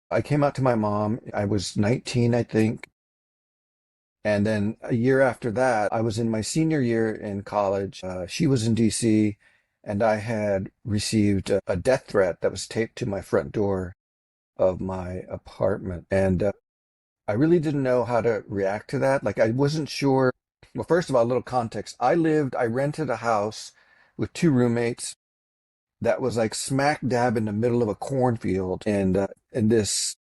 I came out to my mom. I was 19, I think. And then a year after that, I was in my senior year in college. She was in DC, and I had received a death threat that was taped to my front door of my apartment. And I really didn't know how to react to that. Like, I wasn't sure. Well, first of all, a little context. I rented a house with two roommates that was like smack dab in the middle of a cornfield and in this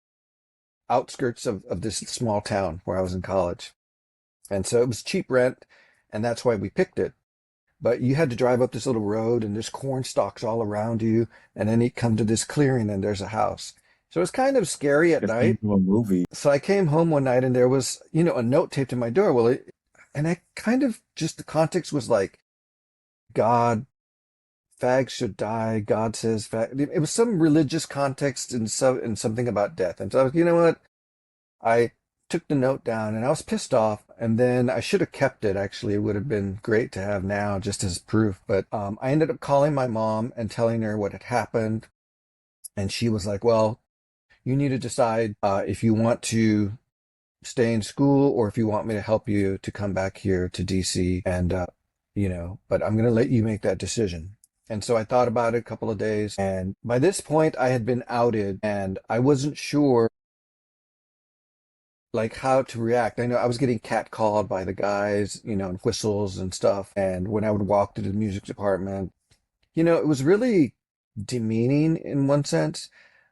outskirts of this small town where I was in college. And so it was cheap rent, and that's why we picked it. But you had to drive up this little road, and there's corn stalks all around you, and then you come to this clearing, and there's a house. So it was kind of scary at The scene night. from a movie. So I came home one night, and there was, a note taped to my door. And I kind of just the context was like, God, fags should die. God says it was some religious context and something about death. And so I was, you know what? I took the note down and I was pissed off. And then I should have kept it. Actually, it would have been great to have now just as proof. But I ended up calling my mom and telling her what had happened. And she was like, well, you need to decide if you want to stay in school or if you want me to help you to come back here to DC. And, but I'm going to let you make that decision. And so I thought about it a couple of days. And by this point, I had been outed and I wasn't sure like how to react. I know I was getting catcalled by the guys, and whistles and stuff. And when I would walk to the music department, it was really demeaning in one sense.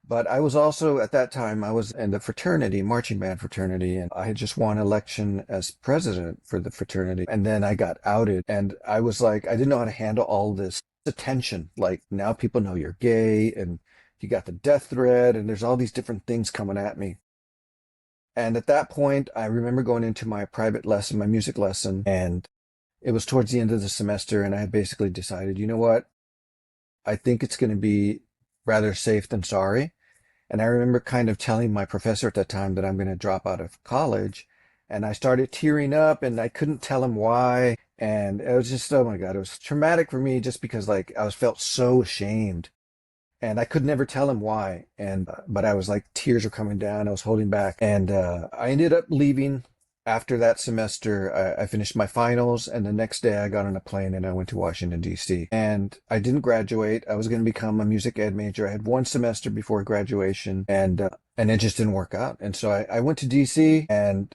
But I was also, at that time, I was in the fraternity, marching band fraternity, and I had just won election as president for the fraternity. And then I got outed, and I was like, I didn't know how to handle all this attention. Like now people know you're gay, and you got the death threat, and there's all these different things coming at me. And at that point, I remember going into my private lesson, my music lesson, and it was towards the end of the semester, and I had basically decided, you know what? I think it's going to be rather safe than sorry. And I remember kind of telling my professor at that time that I'm going to drop out of college. And I started tearing up and I couldn't tell him why. And it was just, oh my God, it was traumatic for me just because like I was felt so ashamed and I could never tell him why. And, but I was like, tears were coming down. I was holding back. And I ended up leaving after that semester. I finished my finals, and the next day I got on a plane and I went to Washington, D.C. And I didn't graduate. I was going to become a music ed major. I had one semester before graduation, and it just didn't work out. And so I went to D.C. and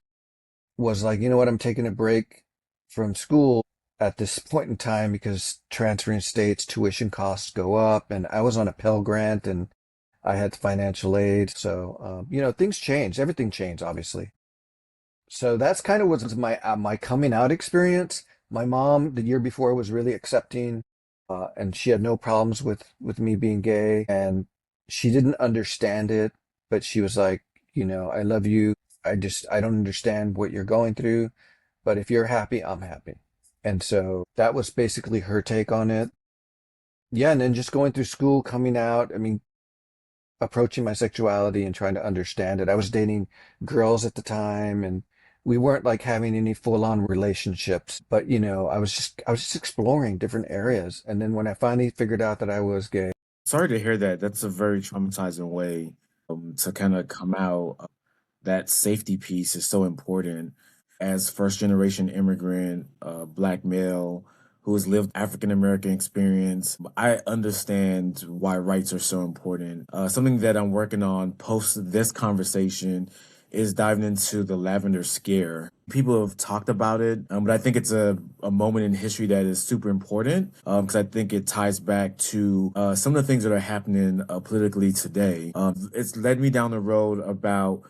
was like, you know what, I'm taking a break from school at this point in time because transferring states, tuition costs go up, and I was on a Pell Grant and I had financial aid. So, things changed. Everything changed, obviously. So that's kind of was my coming out experience. My mom the year before was really accepting, and she had no problems with me being gay, and she didn't understand it, but she was like, I love you. I don't understand what you're going through, but if you're happy, I'm happy. And so that was basically her take on it. Yeah, and then just going through school, coming out. I mean, approaching my sexuality and trying to understand it. I was dating girls at the time and we weren't like having any full-on relationships, but I was just exploring different areas. And then when I finally figured out that I was gay, Sorry to hear that. That's a very traumatizing way to kind of come out. That safety piece is so important. As first generation immigrant, black male who has lived African American experience, I understand why rights are so important. Something that I'm working on post this conversation is diving into the lavender scare. People have talked about it, but I think it's a moment in history that is super important because I think it ties back to some of the things that are happening politically today. It's led me down the road about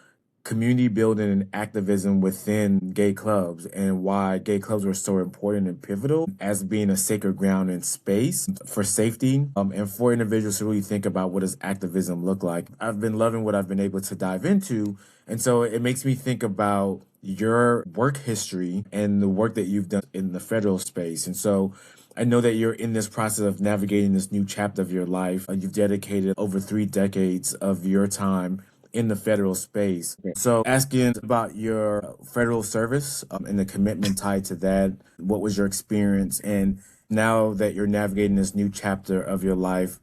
community building and activism within gay clubs and why gay clubs were so important and pivotal as being a sacred ground and space for safety and for individuals to really think about what does activism look like. I've been loving what I've been able to dive into. And so it makes me think about your work history and the work that you've done in the federal space. And so I know that you're in this process of navigating this new chapter of your life. You've dedicated over 3 decades of your time in the federal space. So asking about your federal service and the commitment tied to that, what was your experience? And Now that you're navigating this new chapter of your life,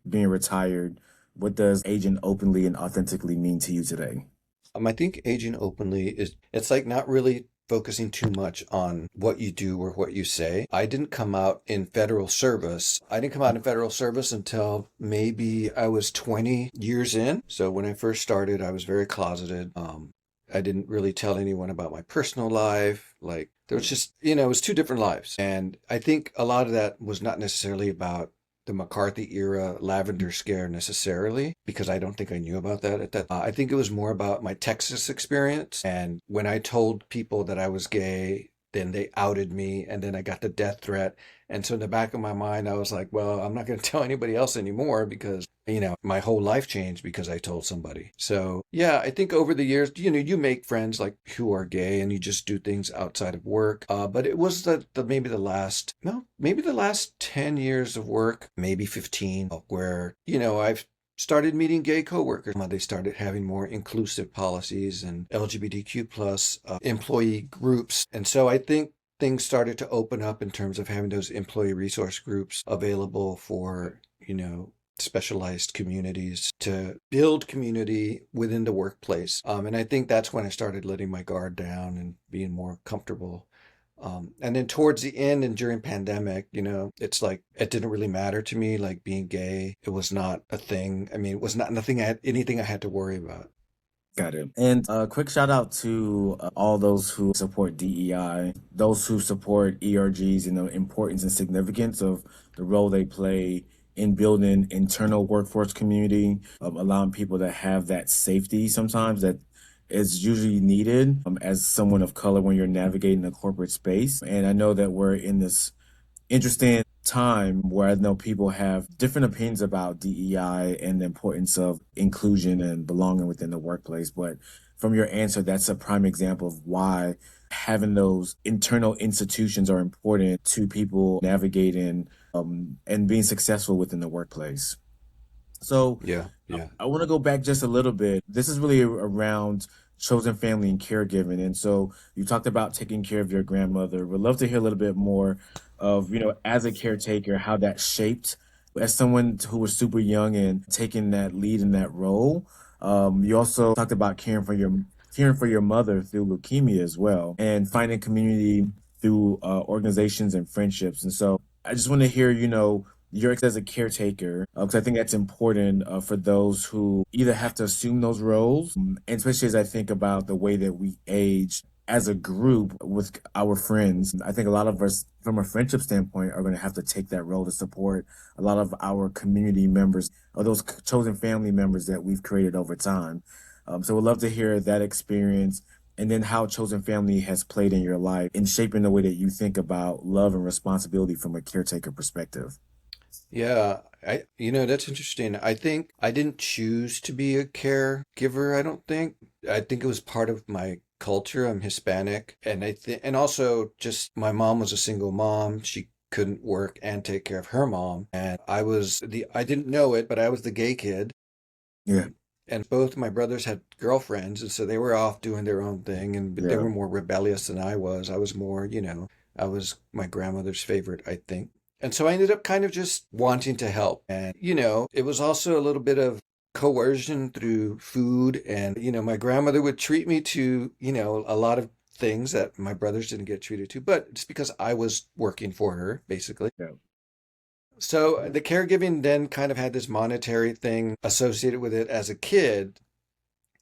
being retired, what does aging openly and authentically mean to you today? I think aging openly is, it's like not really focusing too much on what you do or what you say. I didn't come out in federal service. I didn't come out in federal service until maybe I was 20 years in. So when I first started, I was very closeted. I didn't really tell anyone about my personal life. Like there was just, it was two different lives. And I think a lot of that was not necessarily about the McCarthy era lavender scare necessarily, because I don't think I knew about that at that. I think it was more about my Texas experience. And when I told people that I was gay, then they outed me, and then I got the death threat. And so in the back of my mind, I was like, well, I'm not going to tell anybody else anymore because, my whole life changed because I told somebody. So yeah, I think over the years, you make friends like who are gay and you just do things outside of work. But it was the maybe the last, no, maybe the last 10 years of work, maybe 15, where, I've started meeting gay coworkers. They started having more inclusive policies and LGBTQ plus employee groups. And so I think things started to open up in terms of having those employee resource groups available for, specialized communities to build community within the workplace. And I think that's when I started letting my guard down and being more comfortable. And then towards the end and during pandemic, it's like it didn't really matter to me, like being gay. It was not a thing. I mean, it was not nothing anything I had to worry about. Got it. And a quick shout out to all those who support DEI, those who support ERGs, and the importance and significance of the role they play in building internal workforce community, allowing people to have that safety sometimes that is usually needed as someone of color when you're navigating a corporate space. And I know that we're in this interesting time where I know people have different opinions about DEI and the importance of inclusion and belonging within the workplace. But from your answer, that's a prime example of why having those internal institutions are important to people navigating and being successful within the workplace. So Yeah, yeah. I want to go back just a little bit. This is really around chosen family and caregiving. And so you talked about taking care of your grandmother. Would love to hear a little bit more of, as a caretaker, how that shaped as someone who was super young and taking that lead in that role. You also talked about caring for your mother through leukemia as well, and finding community through organizations and friendships. And so I just want to hear, your as a caretaker, because I think that's important for those who either have to assume those roles, and especially as I think about the way that we age as a group with our friends. I think a lot of us, from a friendship standpoint, are going to have to take that role to support a lot of our community members or those chosen family members that we've created over time. So we'd love to hear that experience and then how chosen family has played in your life in shaping the way that you think about love and responsibility from a caretaker perspective. Yeah, that's interesting. I think I didn't choose to be a caregiver, I don't think. I think it was part of my culture. I'm Hispanic, and I think and also just my mom was a single mom. She couldn't work and take care of her mom, and I didn't know it, but I was the gay kid. Yeah. And both my brothers had girlfriends, and so they were off doing their own thing, and they Yeah. were more rebellious than I was. I was more, I was my grandmother's favorite, I think. And so I ended up kind of just wanting to help. And, it was also a little bit of coercion through food. And, my grandmother would treat me to, a lot of things that my brothers didn't get treated to, but just because I was working for her, basically. Yeah. So the caregiving then kind of had this monetary thing associated with it as a kid.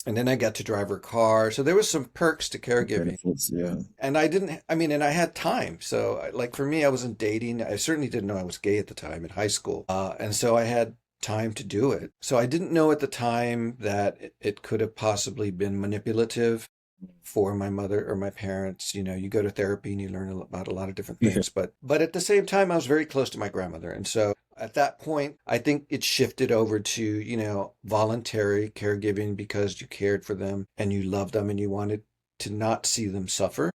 And then I got to drive her car. So there was some perks to caregiving. Benefits. Yeah. And I didn't, I mean, and I had time. So, like, for me, I wasn't dating. I certainly didn't know I was gay at the time in high school. And so I had time to do it. So I didn't know at the time that it could have possibly been manipulative for my mother or my parents. You go to therapy and you learn about a lot of different Yeah. things. But at the same time, I was very close to my grandmother. And so at that point, I think it shifted over to, voluntary caregiving because you cared for them and you loved them and you wanted to not see them suffer.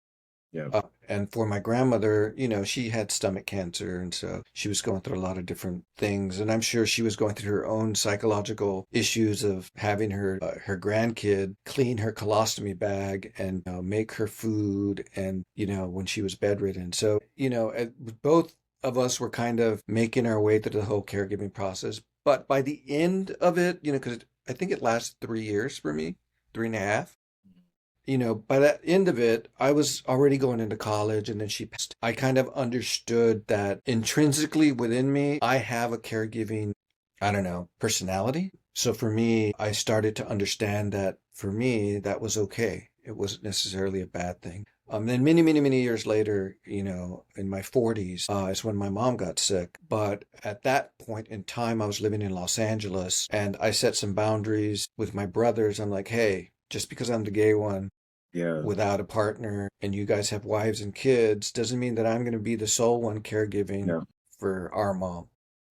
Yeah. And for my grandmother, she had stomach cancer. And so she was going through a lot of different things. And I'm sure she was going through her own psychological issues of having her grandkid clean her colostomy bag and make her food. And, when she was bedridden. So, both of us were kind of making our way through the whole caregiving process. But by the end of it, because I think it lasted 3 years for me, 3.5. By that end of it, I was already going into college and then she passed. I kind of understood that intrinsically within me, I have a caregiving, I don't know, personality. So for me, I started to understand that for me, that was okay. It wasn't necessarily a bad thing. Then many, many, many years later, in my 40s, is when my mom got sick. But at that point in time, I was living in Los Angeles and I set some boundaries with my brothers. I'm like, hey, just because I'm the gay one, Yeah, without a partner and you guys have wives and kids doesn't mean that I'm going to be the sole one caregiving yeah, for our mom.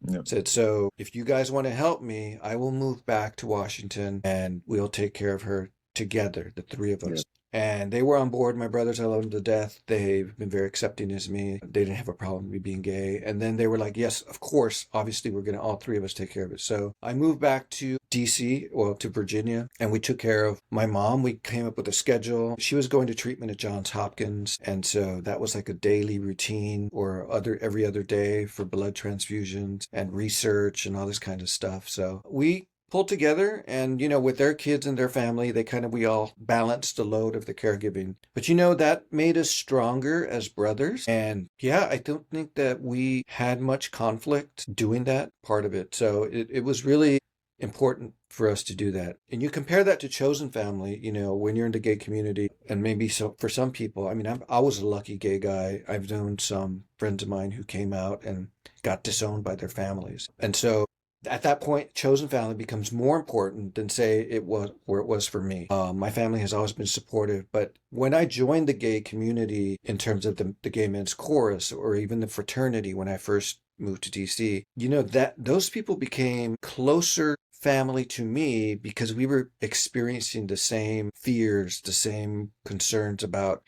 yeah, Said, so if you guys want to help me, I will move back to Washington and we'll take care of her together, the three of yeah, us. And they were on board. My brothers, I love them to death. They've been very accepting as me. They didn't have a problem with me being gay. And then they were like, yes, of course, obviously, we're going to all three of us take care of it. So I moved back to DC, well, to Virginia, and we took care of my mom. We came up with a schedule. She was going to treatment at Johns Hopkins. And so that was like a daily routine or every other day for blood transfusions and research and all this kind of stuff. So we pulled together and with their kids and their family we all balanced the load of the caregiving, but that made us stronger as brothers. And yeah, I don't think that we had much conflict doing that part of it, so it was really important for us to do that. And you compare that to chosen family, when you're in the gay community, and maybe so for some people, I mean, I was a lucky gay guy. I've known some friends of mine who came out and got disowned by their families, and so at that point, chosen family becomes more important than say it was where it was for me. My family has always been supportive, but when I joined the gay community in terms of the gay men's chorus or even the fraternity when I first moved to DC, that those people became closer family to me because we were experiencing the same fears, the same concerns about,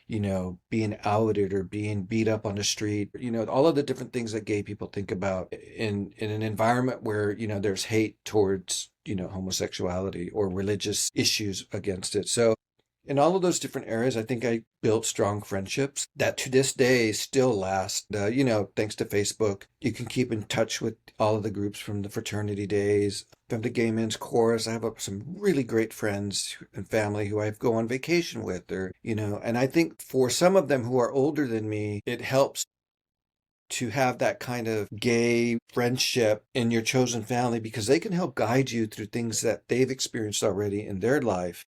being outed or being beat up on the street, all of the different things that gay people think about in an environment where, there's hate towards, homosexuality or religious issues against it. So in all of those different areas, I think I built strong friendships that to this day still last. Thanks to Facebook, you can keep in touch with all of the groups from the fraternity days, from the gay men's chorus. I have some really great friends and family who I go on vacation with, or, and I think for some of them who are older than me, it helps to have that kind of gay friendship in your chosen family because they can help guide you through things that they've experienced already in their life.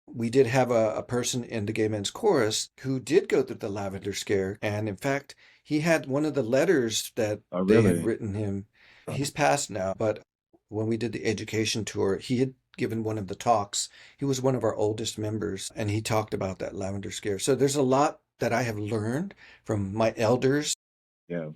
We did have a person in the gay men's chorus who did go through the lavender scare. And in fact, he had one of the letters that oh, they had really? written him. He's passed now, but when we did the education tour, he had given one of the talks. He was one of our oldest members, and he talked about that lavender scare. So there's a lot that I have learned from my elders. Yeah,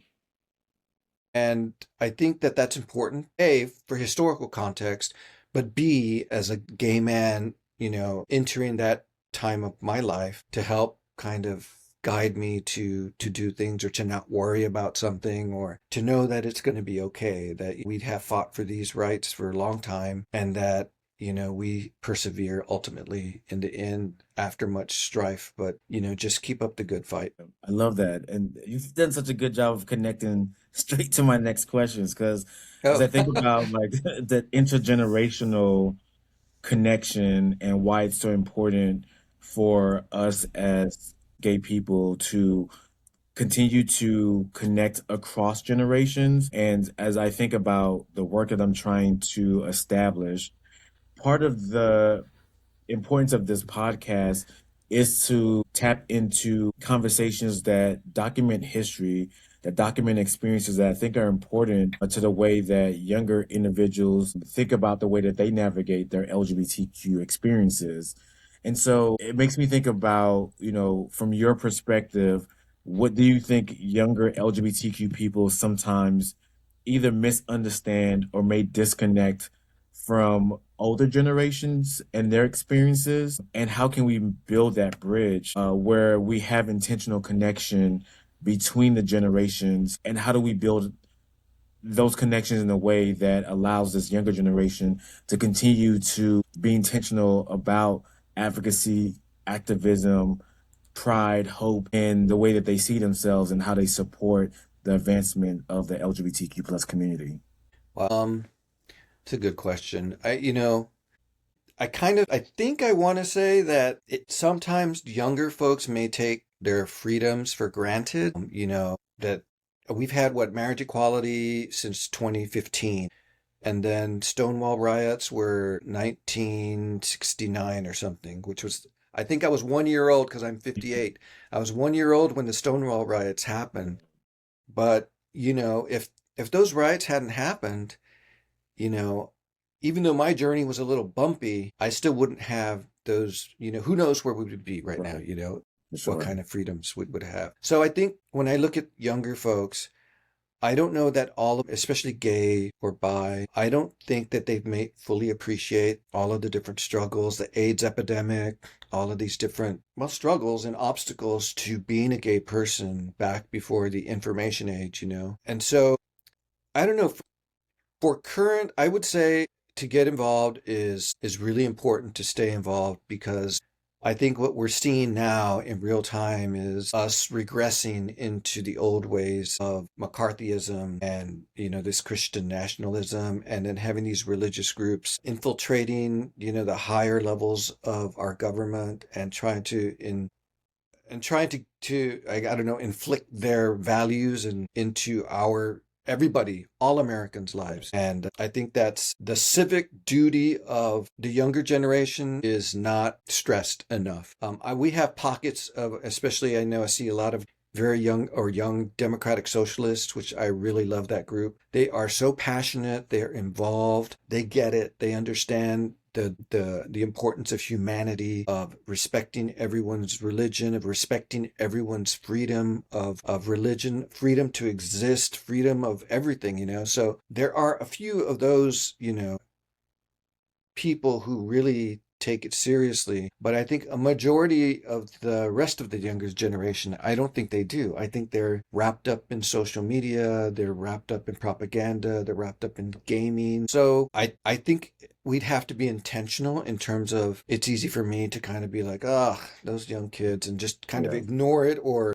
And I think that that's important, A, for historical context, but B, as a gay man, entering that time of my life to help kind of guide me to do things or to not worry about something or to know that it's going to be okay, that we have fought for these rights for a long time and that we persevere ultimately in the end after much strife, but just keep up the good fight. I love that. And you've done such a good job of connecting straight to my next questions because as I Oh. think about like the intergenerational connection and why it's so important for us as gay people to continue to connect across generations. And as I think about the work that I'm trying to establish, part of the importance of this podcast is to tap into conversations that document history, that document experiences that I think are important to the way that younger individuals think about the way that they navigate their LGBTQ experiences. And so it makes me think about, from your perspective, what do you think younger LGBTQ people sometimes either misunderstand or may disconnect from older generations and their experiences? And how can we build that bridge where we have intentional connection between the generations? And how do we build those connections in a way that allows this younger generation to continue to be intentional about advocacy, activism, pride, hope, and the way that they see themselves and how they support the advancement of the LGBTQ plus community? Well, it's a good question. I think I want to say that sometimes younger folks may take their freedoms for granted. That we've had marriage equality since 2015. And then Stonewall riots were 1969 or something, which was, I think I was 1 year old because I'm 58. I was 1 year old when the Stonewall riots happened. But, if those riots hadn't happened, you know, even though my journey was a little bumpy, I still wouldn't have those, who knows where we would be right now, Right, for what sure. kind of freedoms we would have. So I think when I look at younger folks, I don't know that especially gay or bi, I don't think that they've made fully appreciate all of the different struggles, the AIDS epidemic, all of these different, well, struggles and obstacles to being a gay person back before the information age. And so I don't know, for current, I would say to get involved is really important to stay involved because I think what we're seeing now in real time is us regressing into the old ways of McCarthyism and this Christian nationalism, and then having these religious groups infiltrating the higher levels of our government and trying to I don't know, inflict their values and into our everybody, all Americans' lives. And I think that's the civic duty of the younger generation is not stressed enough. We have pockets of, especially I know I see a lot of very young democratic socialists, which I really love that group. They are so passionate, they're involved, they get it, they understand the importance of humanity, of respecting everyone's religion, of respecting everyone's freedom of religion, freedom to exist, freedom of everything. So there are a few of those, people who really take it seriously. But I think a majority of the rest of the younger generation, I don't think they do. I think they're wrapped up in social media, they're wrapped up in propaganda, they're wrapped up in gaming. So I think we'd have to be intentional in terms of it's easy for me to kind of be like, oh, those young kids, and just kind of Yeah, ignore it or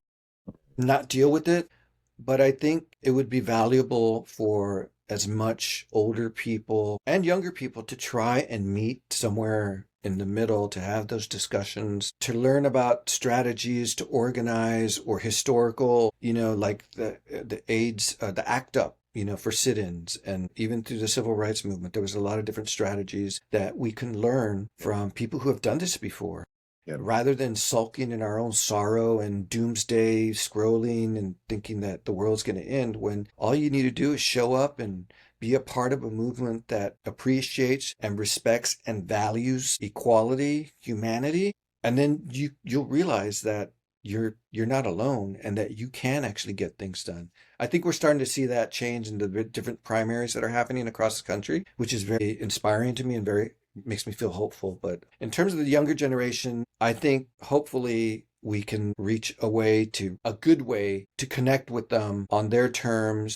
not deal with it. But I think it would be valuable for as much older people and younger people to try and meet somewhere in the middle to have those discussions, to learn about strategies to organize or historical, like the AIDS, the ACT UP, for sit-ins, and even through the civil rights movement, there was a lot of different strategies that we can learn yeah, from people who have done this before yeah, rather than sulking in our own sorrow and doomsday scrolling and thinking that the world's going to end, when all you need to do is show up and be a part of a movement that appreciates and respects and values equality, humanity, and then you'll realize that you're not alone and that you can actually get things done. I think we're starting to see that change in the different primaries that are happening across the country, which is very inspiring to me and very makes me feel hopeful. But in terms of the younger generation, I think hopefully we can reach a good way to connect with them on their terms,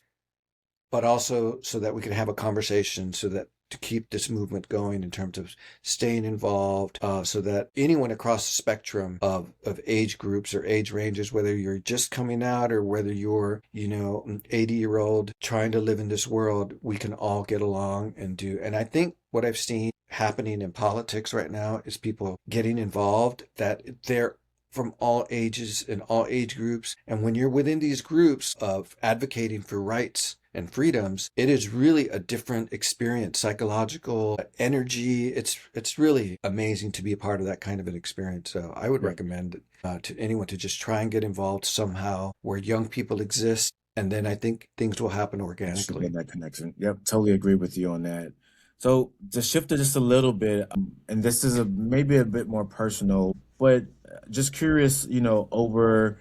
but also so that we can have a conversation so that to keep this movement going in terms of staying involved, so that anyone across the spectrum of age groups or age ranges, whether you're just coming out or whether you're, an 80-year-old trying to live in this world, we can all get along and do. And I think what I've seen happening in politics right now is people getting involved, that they're from all ages and all age groups. And when you're within these groups of advocating for rights and freedoms, it is really a different experience, psychological energy. It's really amazing to be a part of that kind of an experience. So I would yeah. recommend to anyone to just try and get involved somehow where young people exist. And then I think things will happen Should get organically. that connection. Yep, totally agree with you on that. So to shift it just a little bit, and this is maybe a bit more personal, but just curious, over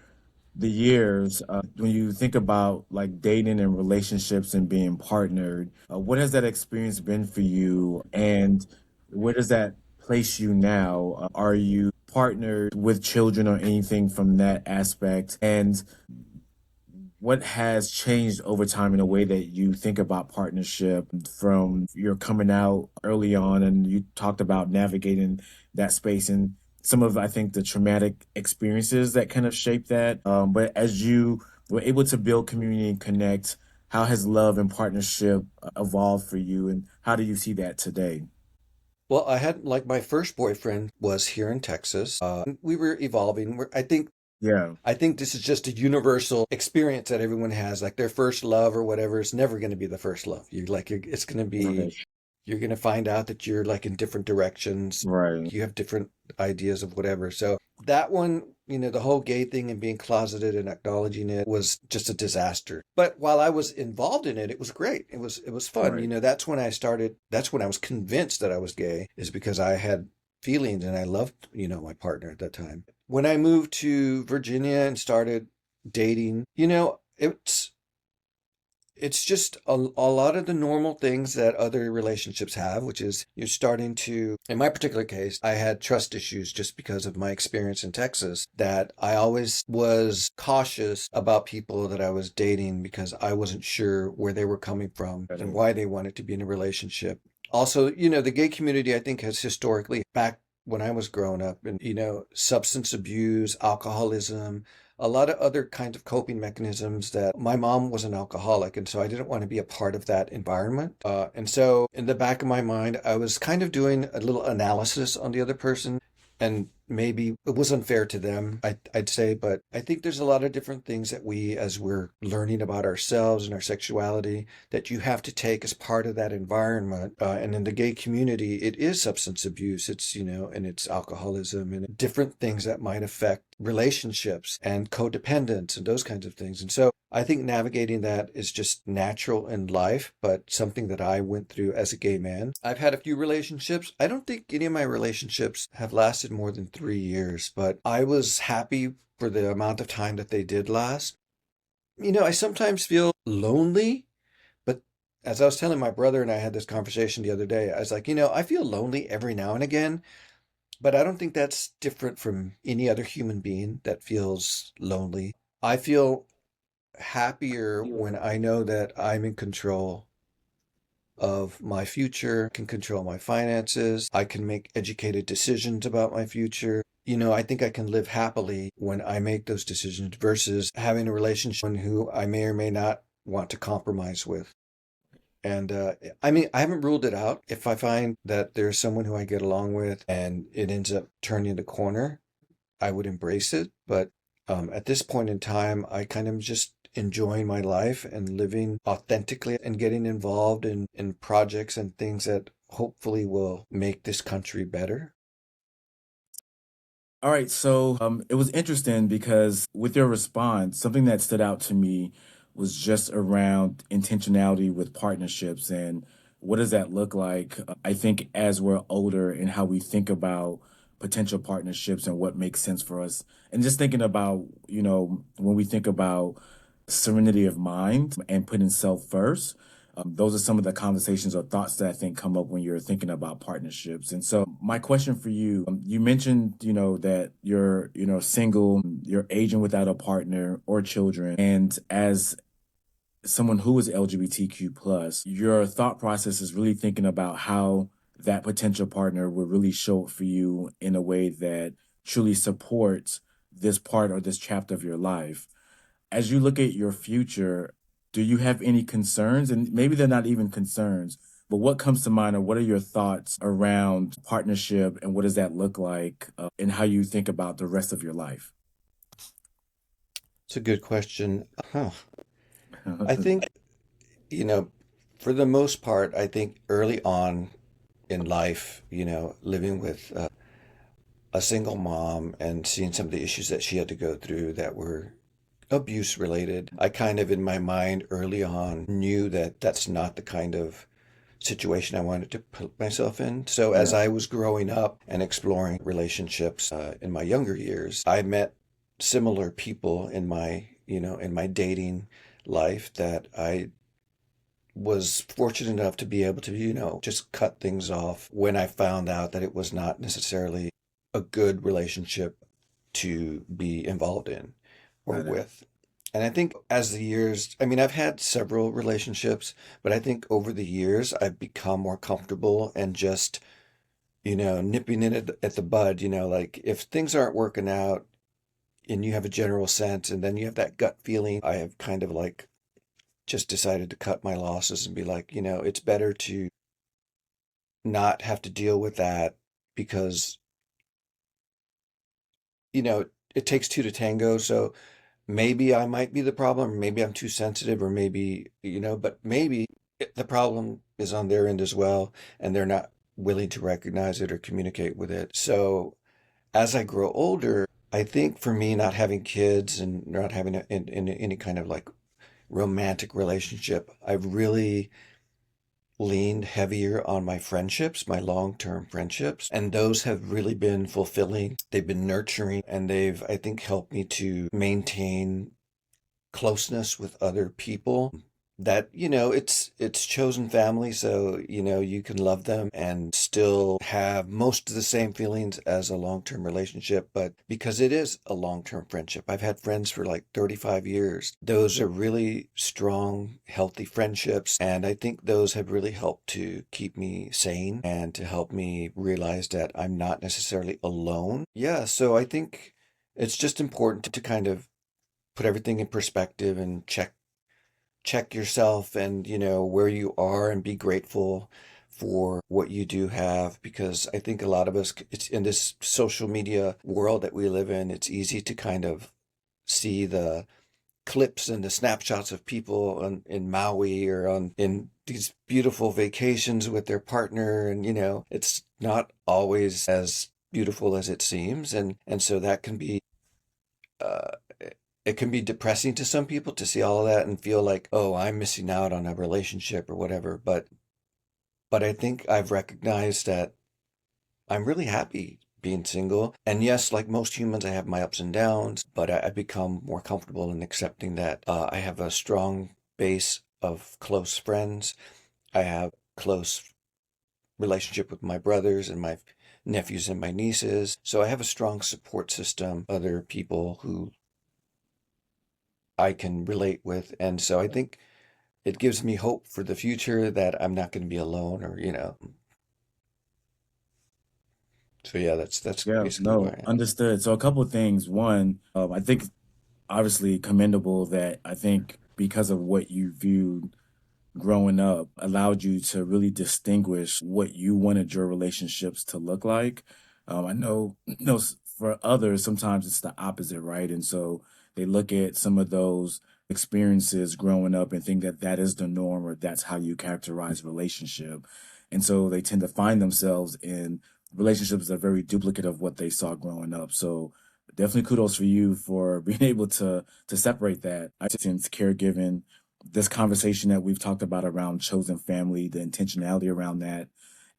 the years, when you think about like dating and relationships and being partnered, what has that experience been for you, and where does that place you now? Are you partnered with children or anything from that aspect? And what has changed over time in a way that you think about partnership from your coming out early on, and you talked about navigating that space and some of, I think, the traumatic experiences that kind of shape that. But as you were able to build community and connect. How has love and partnership evolved for you, and how do you see that today? Well, I had like my first boyfriend was here in Texas. We were evolving. Yeah. I think this is just a universal experience that everyone has. Like their first love or whatever is never going to be the first love. It's going to be, Right. you're going to find out that you're like in different directions. Right. You have different ideas of whatever. So that one, the whole gay thing and being closeted and acknowledging it was just a disaster. But while I was involved in it, it was great. It was fun. Right. That's when I was convinced that I was gay, is because I had feelings and I loved, my partner at that time. When I moved to Virginia and started dating, it's just a lot of the normal things that other relationships have, which is you're starting to, in my particular case, I had trust issues just because of my experience in Texas, that I always was cautious about people that I was dating because I wasn't sure where they were coming from and Right. why they wanted to be in a relationship. Also, the gay community, I think, has historically, back when I was growing up, and, substance abuse, alcoholism, a lot of other kinds of coping mechanisms. That my mom was an alcoholic, and so I didn't want to be a part of that environment. And so in the back of my mind, I was kind of doing a little analysis on the other person, and maybe it was unfair to them, I'd say, but I think there's a lot of different things that we, as we're learning about ourselves and our sexuality, that you have to take as part of that environment. And in the gay community, it is substance abuse, and it's alcoholism and different things that might affect relationships and codependence and those kinds of things. And so I think navigating that is just natural in life, but something that I went through as a gay man. I've had a few relationships. I don't think any of my relationships have lasted more than 3 years, but I was happy for the amount of time that they did last. I sometimes feel lonely, but as I was telling my brother, and I had this conversation the other day, I was like, I feel lonely every now and again, but I don't think that's different from any other human being that feels lonely. I feel happier when I know that I'm in control of my future, can control my finances, I can make educated decisions about my future. I think I can live happily when I make those decisions versus having a relationship with someone who I may or may not want to compromise with. And I mean, I haven't ruled it out. If I find that there's someone who I get along with and it ends up turning the corner, I would embrace it. But at this point in time, I kind of just enjoying my life and living authentically and getting involved in projects and things that hopefully will make this country better. All right, so it was interesting because with your response, something that stood out to me was just around intentionality with partnerships and what does that look like? I think as we're older and how we think about potential partnerships and what makes sense for us, and just thinking about, when we think about serenity of mind and putting self first. Those are some of the conversations or thoughts that I think come up when you're thinking about partnerships. And so, my question for you, you mentioned, that you're, single, you're aging without a partner or children, and as someone who is LGBTQ plus, your thought process is really thinking about how that potential partner will really show up for you in a way that truly supports this part or this chapter of your life. As you look at your future, do you have any concerns? And maybe they're not even concerns, but what comes to mind, or what are your thoughts around partnership and what does that look like, and how you think about the rest of your life? It's a good question. Huh. I think, you know, for the most part, I think early on in life, living with a single mom and seeing some of the issues that she had to go through that were abuse related, I kind of, in my mind early on, knew that that's not the kind of situation I wanted to put myself in. So as Yeah, I was growing up and exploring relationships in my younger years, I met similar people in my dating life that I was fortunate enough to be able to, just cut things off when I found out that it was not necessarily a good relationship to be involved in or got it. with. And I think as the years, I mean, I've had several relationships, but I think over the years, I've become more comfortable and just, nipping it at the bud, like if things aren't working out, and you have a general sense, and then you have that gut feeling. I have kind of like just decided to cut my losses and be like, it's better to not have to deal with that because, you know, it takes two to tango. So maybe I might be the problem, or maybe I'm too sensitive, or maybe, but maybe the problem is on their end as well, and they're not willing to recognize it or communicate with it. So as I grow older, I think for me, not having kids and not having in any kind of like romantic relationship, I've really leaned heavier on my friendships, my long-term friendships, and those have really been fulfilling. They've been nurturing, and they've, I think, helped me to maintain closeness with other people that it's chosen family, so you can love them and still have most of the same feelings as a long-term relationship. But because it is a long-term friendship, I've had friends for like 35 years. Those are really strong, healthy friendships, and I think those have really helped to keep me sane and to help me realize that I'm not necessarily alone. Yeah, so I think it's just important to kind of put everything in perspective and check yourself and where you are, and be grateful for what you do have, because I think a lot of us, it's in this social media world that we live in, it's easy to kind of see the clips and the snapshots of people in Maui or on in these beautiful vacations with their partner, and it's not always as beautiful as it seems, and so that can be uh, it can be depressing to some people to see all of that and feel like, oh, I'm missing out on a relationship or whatever. But I think I've recognized that I'm really happy being single. And yes, like most humans, I have my ups and downs, but I become more comfortable in accepting that I have a strong base of close friends. I have close relationship with my brothers and my nephews and my nieces. So I have a strong support system, other people who I can relate with. And so I think it gives me hope for the future that I'm not going to be alone, or, so yeah, that's Yeah, basically where no, I am. understood. So a couple of things. One, I think obviously commendable that I think because of what you viewed growing up allowed you to really distinguish what you wanted your relationships to look like. I know, for others, sometimes it's the opposite, right? And so they look at some of those experiences growing up and think that that is the norm or that's how you characterize relationship. And so they tend to find themselves in relationships that are very duplicate of what they saw growing up. So definitely kudos for you for being able to separate that. I since caregiving, this conversation that we've talked about around chosen family, the intentionality around that,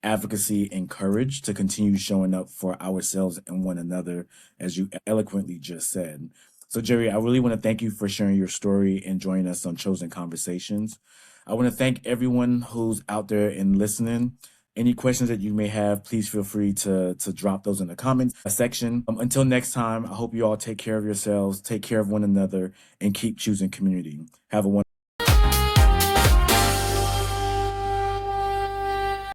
advocacy and courage to continue showing up for ourselves and one another, as you eloquently just said. So, Jerry, I really want to thank you for sharing your story and joining us on Chosen Conversations. I want to thank everyone who's out there and listening. Any questions that you may have, please feel free to drop those in the comments section. Until next time, I hope you all take care of yourselves, take care of one another, and keep choosing community. Have a wonderful